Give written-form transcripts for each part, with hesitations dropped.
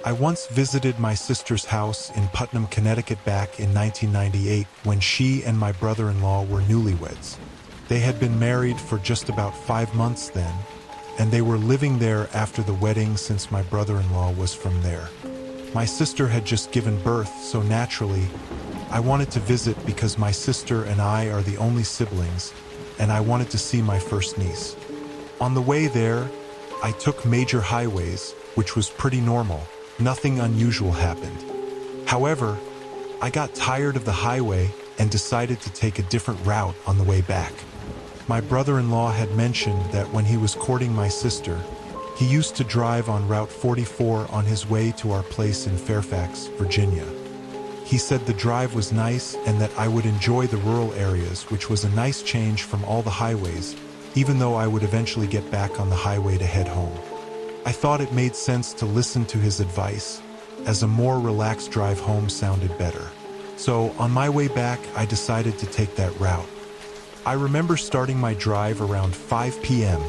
I once visited my sister's house in Putnam, Connecticut back in 1998 when she and my brother-in-law were newlyweds. They had been married for just about 5 months then, and they were living there after the wedding since my brother-in-law was from there. My sister had just given birth, so naturally, I wanted to visit because my sister and I are the only siblings, and I wanted to see my first niece. On the way there, I took major highways, which was pretty normal. Nothing unusual happened. However, I got tired of the highway and decided to take a different route on the way back. My brother-in-law had mentioned that when he was courting my sister, he used to drive on Route 44 on his way to our place in Fairfax, Virginia. He said the drive was nice and that I would enjoy the rural areas, which was a nice change from all the highways, even though I would eventually get back on the highway to head home. I thought it made sense to listen to his advice, as a more relaxed drive home sounded better. So, on my way back, I decided to take that route. I remember starting my drive around 5 p.m.,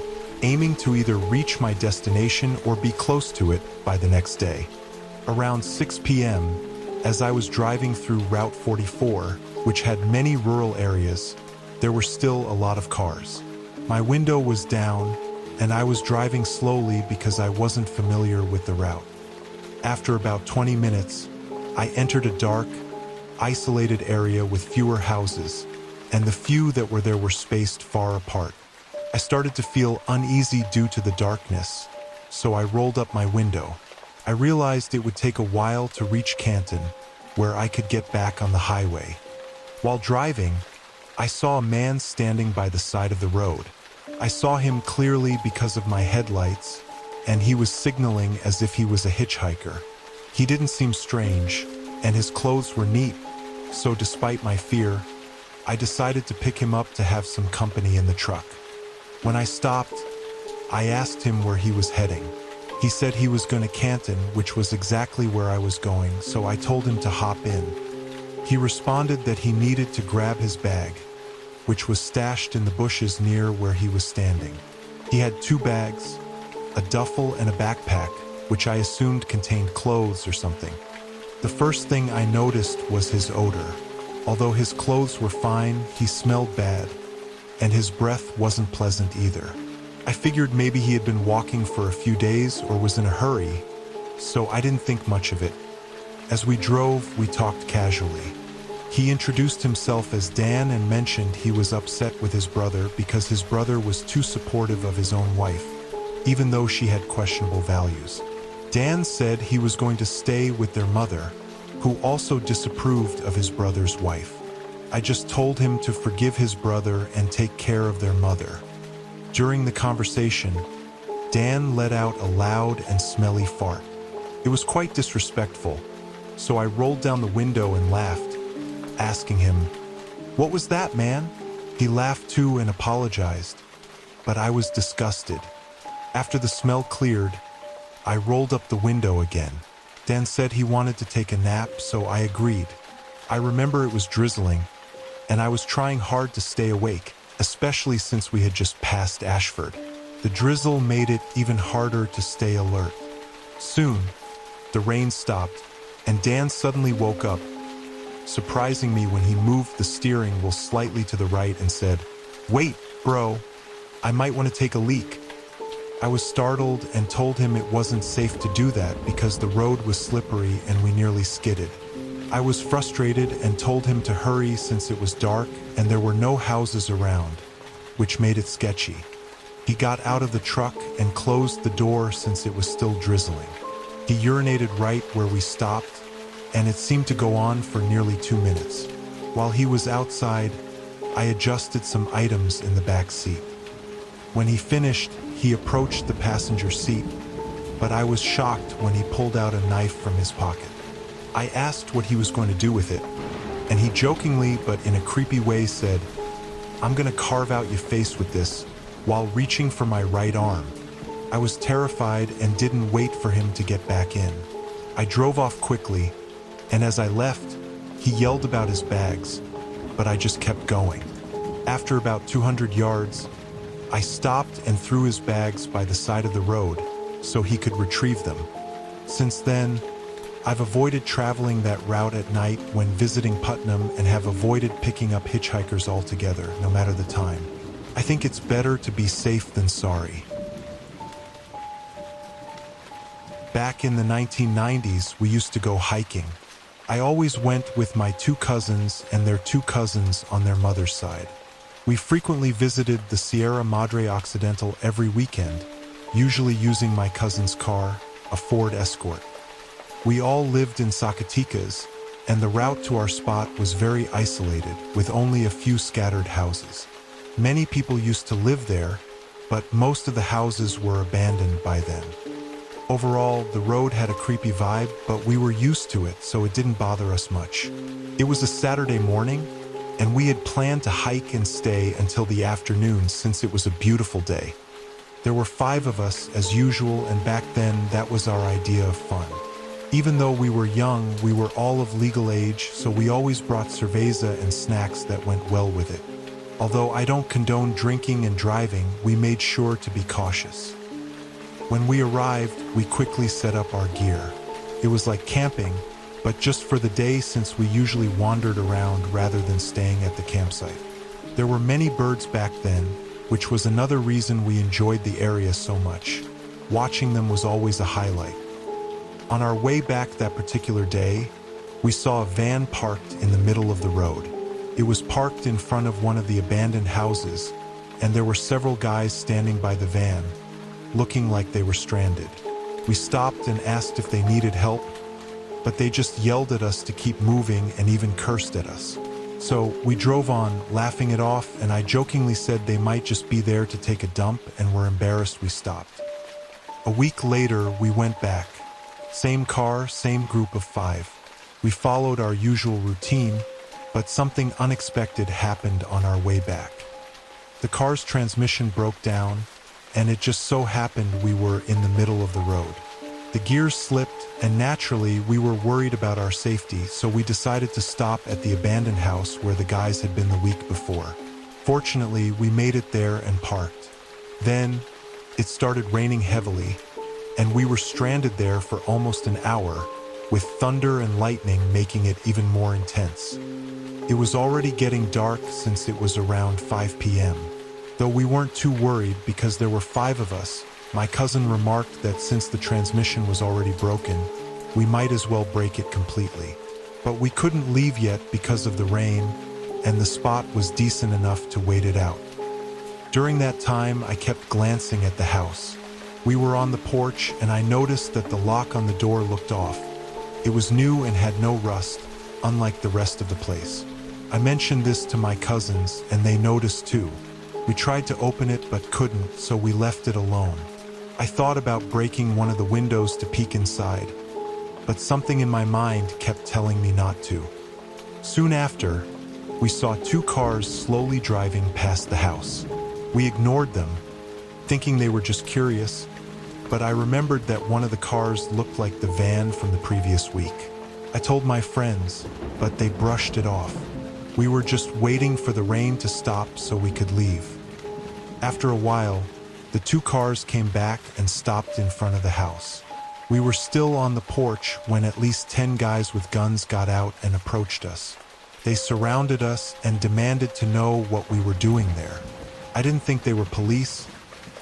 aiming to either reach my destination or be close to it by the next day. Around 6 p.m., as I was driving through Route 44, which had many rural areas, there were still a lot of cars. My window was down, and I was driving slowly because I wasn't familiar with the route. After about 20 minutes, I entered a dark, isolated area with fewer houses, and the few that were there were spaced far apart. I started to feel uneasy due to the darkness, so I rolled up my window. I realized it would take a while to reach Canton, where I could get back on the highway. While driving, I saw a man standing by the side of the road. I saw him clearly because of my headlights, and he was signaling as if he was a hitchhiker. He didn't seem strange, and his clothes were neat, so despite my fear, I decided to pick him up to have some company in the truck. When I stopped, I asked him where he was heading. He said he was going to Canton, which was exactly where I was going, so I told him to hop in. He responded that he needed to grab his bag, which was stashed in the bushes near where he was standing. He had 2 bags, a duffel and a backpack, which I assumed contained clothes or something. The first thing I noticed was his odor. Although his clothes were fine, he smelled bad, and his breath wasn't pleasant either. I figured maybe he had been walking for a few days or was in a hurry, so I didn't think much of it. As we drove, we talked casually. He introduced himself as Dan and mentioned he was upset with his brother because his brother was too supportive of his own wife, even though she had questionable values. Dan said he was going to stay with their mother, who also disapproved of his brother's wife. I just told him to forgive his brother and take care of their mother. During the conversation, Dan let out a loud and smelly fart. It was quite disrespectful, so I rolled down the window and laughed, asking him, "What was that, man?" He laughed too and apologized, but I was disgusted. After the smell cleared, I rolled up the window again. Dan said he wanted to take a nap, so I agreed. I remember it was drizzling, and I was trying hard to stay awake, especially since we had just passed Ashford. The drizzle made it even harder to stay alert. Soon, the rain stopped, and Dan suddenly woke up, surprising me when he moved the steering wheel slightly to the right and said, "Wait, bro, I might want to take a leak." I was startled and told him it wasn't safe to do that because the road was slippery and we nearly skidded. I was frustrated and told him to hurry since it was dark and there were no houses around, which made it sketchy. He got out of the truck and closed the door since it was still drizzling. He urinated right where we stopped, and it seemed to go on for nearly 2 minutes. While he was outside, I adjusted some items in the back seat. When he finished, he approached the passenger seat, but I was shocked when he pulled out a knife from his pocket. I asked what he was going to do with it, and he jokingly but in a creepy way said, "I'm going to carve out your face with this," while reaching for my right arm. I was terrified and didn't wait for him to get back in. I drove off quickly, and as I left, he yelled about his bags, but I just kept going. After about 200 yards, I stopped and threw his bags by the side of the road so he could retrieve them. Since then, I've avoided traveling that route at night when visiting Putnam and have avoided picking up hitchhikers altogether, no matter the time. I think it's better to be safe than sorry. Back in the 1990s, we used to go hiking. I always went with my 2 cousins and their 2 cousins on their mother's side. We frequently visited the Sierra Madre Occidental every weekend, usually using my cousin's car, a Ford Escort. We all lived in Zacatecas, and the route to our spot was very isolated, with only a few scattered houses. Many people used to live there, but most of the houses were abandoned by then. Overall, the road had a creepy vibe, but we were used to it, so it didn't bother us much. It was a Saturday morning, and we had planned to hike and stay until the afternoon since it was a beautiful day. There were 5 of us, as usual, and back then that was our idea of fun. Even though we were young, we were all of legal age, so we always brought cerveza and snacks that went well with it. Although I don't condone drinking and driving, we made sure to be cautious. When we arrived, we quickly set up our gear. It was like camping, but just for the day since we usually wandered around rather than staying at the campsite. There were many birds back then, which was another reason we enjoyed the area so much. Watching them was always a highlight. On our way back that particular day, we saw a van parked in the middle of the road. It was parked in front of one of the abandoned houses, and there were several guys standing by the van, looking like they were stranded. We stopped and asked if they needed help, but they just yelled at us to keep moving and even cursed at us. So we drove on, laughing it off, and I jokingly said they might just be there to take a dump and were embarrassed we stopped. A week later, we went back. Same car, same group of 5. We followed our usual routine, but something unexpected happened on our way back. The car's transmission broke down, and it just so happened we were in the middle of the road. The gears slipped, and naturally we were worried about our safety, so we decided to stop at the abandoned house where the guys had been the week before. Fortunately, we made it there and parked. Then, it started raining heavily, and we were stranded there for almost an hour, with thunder and lightning making it even more intense. It was already getting dark since it was around 5 p.m. Though we weren't too worried because there were 5 of us, my cousin remarked that since the transmission was already broken, we might as well break it completely. But we couldn't leave yet because of the rain, and the spot was decent enough to wait it out. During that time, I kept glancing at the house. We were on the porch, and I noticed that the lock on the door looked off. It was new and had no rust, unlike the rest of the place. I mentioned this to my cousins, and they noticed too. We tried to open it but couldn't, so we left it alone. I thought about breaking one of the windows to peek inside, but something in my mind kept telling me not to. Soon after, we saw 2 cars slowly driving past the house. We ignored them, thinking they were just curious, but I remembered that one of the cars looked like the van from the previous week. I told my friends, but they brushed it off. We were just waiting for the rain to stop so we could leave. After a while, the 2 cars came back and stopped in front of the house. We were still on the porch when at least 10 guys with guns got out and approached us. They surrounded us and demanded to know what we were doing there. I didn't think they were police,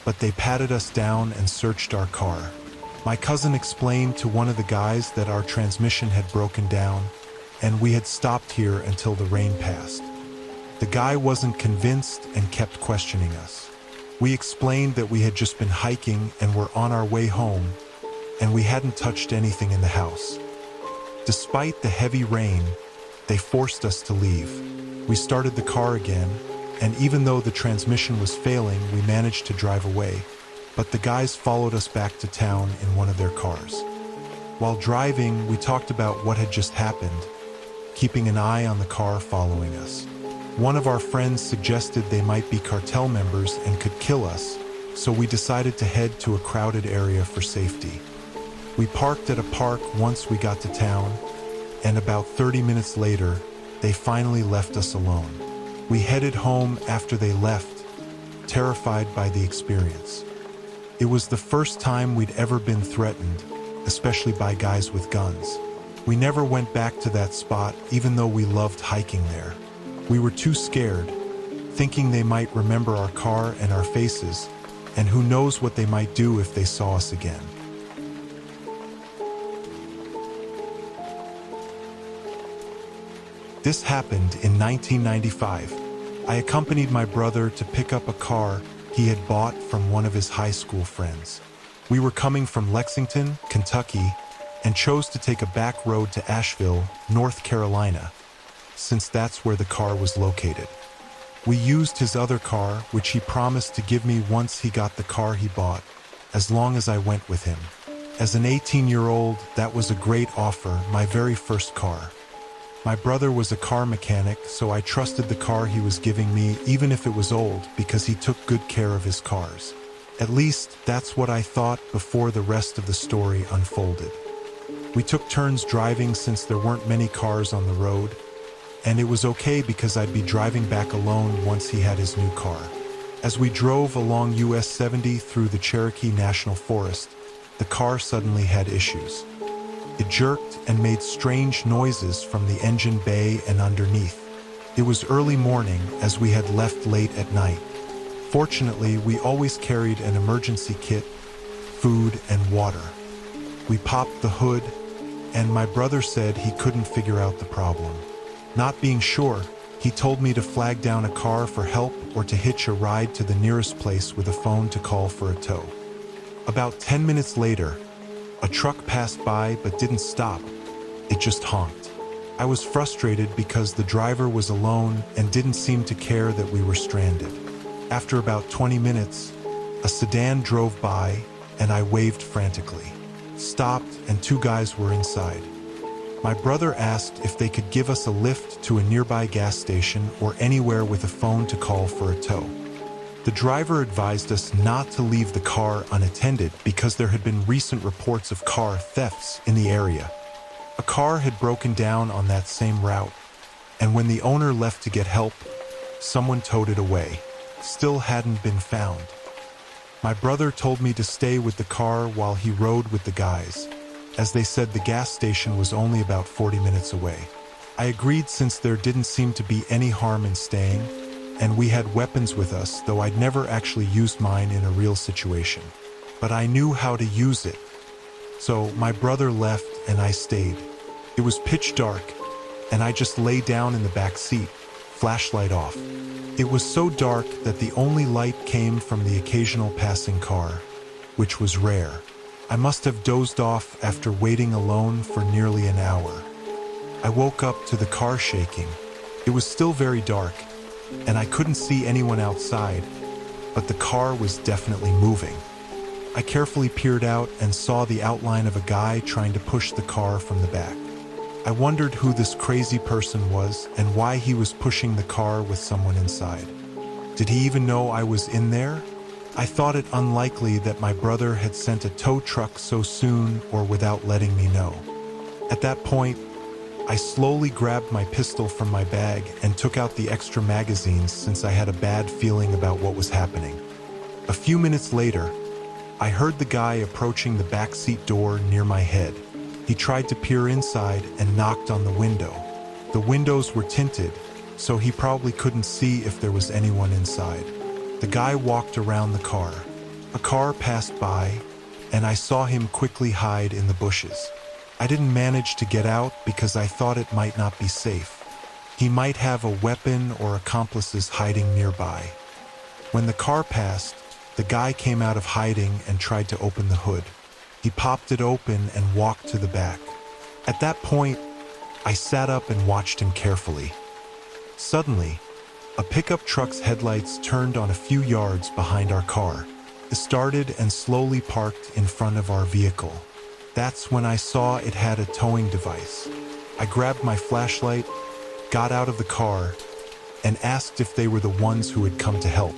but they patted us down and searched our car. My cousin explained to one of the guys that our transmission had broken down, and we had stopped here until the rain passed. The guy wasn't convinced and kept questioning us. We explained that we had just been hiking and were on our way home, and we hadn't touched anything in the house. Despite the heavy rain, they forced us to leave. We started the car again, and even though the transmission was failing, we managed to drive away. But the guys followed us back to town in one of their cars. While driving, we talked about what had just happened, keeping an eye on the car following us. One of our friends suggested they might be cartel members and could kill us, so we decided to head to a crowded area for safety. We parked at a park once we got to town, and about 30 minutes later, they finally left us alone. We headed home after they left, terrified by the experience. It was the first time we'd ever been threatened, especially by guys with guns. We never went back to that spot, even though we loved hiking there. We were too scared, thinking they might remember our car and our faces, and who knows what they might do if they saw us again. This happened in 1995. I accompanied my brother to pick up a car he had bought from one of his high school friends. We were coming from Lexington, Kentucky, and chose to take a back road to Asheville, North Carolina, since that's where the car was located. We used his other car, which he promised to give me once he got the car he bought, as long as I went with him. As an 18-year-old, that was a great offer, my very first car. My brother was a car mechanic, so I trusted the car he was giving me, even if it was old, because he took good care of his cars. At least, that's what I thought before the rest of the story unfolded. We took turns driving since there weren't many cars on the road, and it was okay because I'd be driving back alone once he had his new car. As we drove along US 70 through the Cherokee National Forest, the car suddenly had issues. It jerked and made strange noises from the engine bay and underneath. It was early morning as we had left late at night. Fortunately, we always carried an emergency kit, food, and water. We popped the hood, and my brother said he couldn't figure out the problem. Not being sure, he told me to flag down a car for help or to hitch a ride to the nearest place with a phone to call for a tow. About 10 minutes later, a truck passed by but didn't stop. It just honked. I was frustrated because the driver was alone and didn't seem to care that we were stranded. After about 20 minutes, a sedan drove by and I waved frantically. Stopped and two guys were inside. My brother asked if they could give us a lift to a nearby gas station or anywhere with a phone to call for a tow. The driver advised us not to leave the car unattended because there had been recent reports of car thefts in the area. A car had broken down on that same route, and when the owner left to get help, someone towed it away. Still hadn't been found. My brother told me to stay with the car while he rode with the guys, as they said the gas station was only about 40 minutes away. I agreed since there didn't seem to be any harm in staying, and we had weapons with us, though I'd never actually used mine in a real situation. But I knew how to use it. So my brother left and I stayed. It was pitch dark, and I just lay down in the back seat, flashlight off. It was so dark that the only light came from the occasional passing car, which was rare. I must have dozed off after waiting alone for nearly an hour. I woke up to the car shaking. It was still very dark, and I couldn't see anyone outside, but the car was definitely moving. I carefully peered out and saw the outline of a guy trying to push the car from the back. I wondered who this crazy person was and why he was pushing the car with someone inside. Did he even know I was in there? I thought it unlikely that my brother had sent a tow truck so soon or without letting me know. At that point, I slowly grabbed my pistol from my bag and took out the extra magazines since I had a bad feeling about what was happening. A few minutes later, I heard the guy approaching the backseat door near my head. He tried to peer inside and knocked on the window. The windows were tinted, so he probably couldn't see if there was anyone inside. The guy walked around the car. A car passed by, and I saw him quickly hide in the bushes. I didn't manage to get out because I thought it might not be safe. He might have a weapon or accomplices hiding nearby. When the car passed, the guy came out of hiding and tried to open the hood. He popped it open and walked to the back. At that point, I sat up and watched him carefully. Suddenly, a pickup truck's headlights turned on a few yards behind our car. It started and slowly parked in front of our vehicle. That's when I saw it had a towing device. I grabbed my flashlight, got out of the car, and asked if they were the ones who had come to help.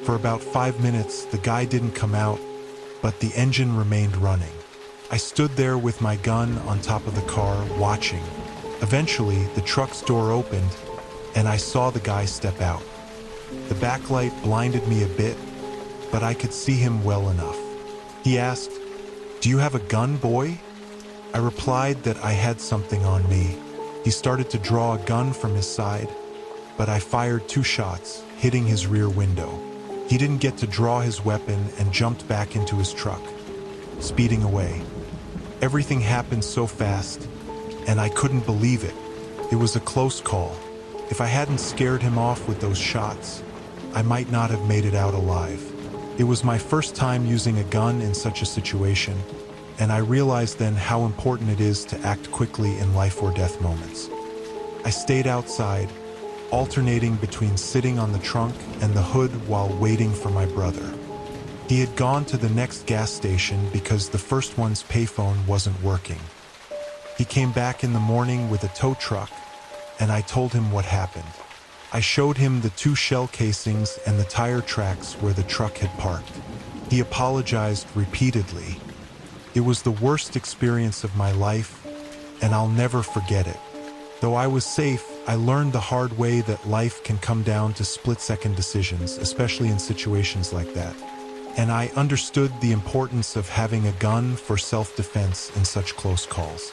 For about 5 minutes, the guy didn't come out, but the engine remained running. I stood there with my gun on top of the car, watching. Eventually, the truck's door opened, and I saw the guy step out. The backlight blinded me a bit, but I could see him well enough. He asked, "Do you have a gun, boy?" I replied that I had something on me. He started to draw a gun from his side, but I fired 2 shots, hitting his rear window. He didn't get to draw his weapon and jumped back into his truck, speeding away. Everything happened so fast, and I couldn't believe it. It was a close call. If I hadn't scared him off with those shots, I might not have made it out alive. It was my first time using a gun in such a situation, and I realized then how important it is to act quickly in life or death moments. I stayed outside, alternating between sitting on the trunk and the hood while waiting for my brother. He had gone to the next gas station because the first one's payphone wasn't working. He came back in the morning with a tow truck, and I told him what happened. I showed him the 2 shell casings and the tire tracks where the truck had parked. He apologized repeatedly. It was the worst experience of my life, and I'll never forget it. Though I was safe, I learned the hard way that life can come down to split-second decisions, especially in situations like that. And I understood the importance of having a gun for self-defense in such close calls.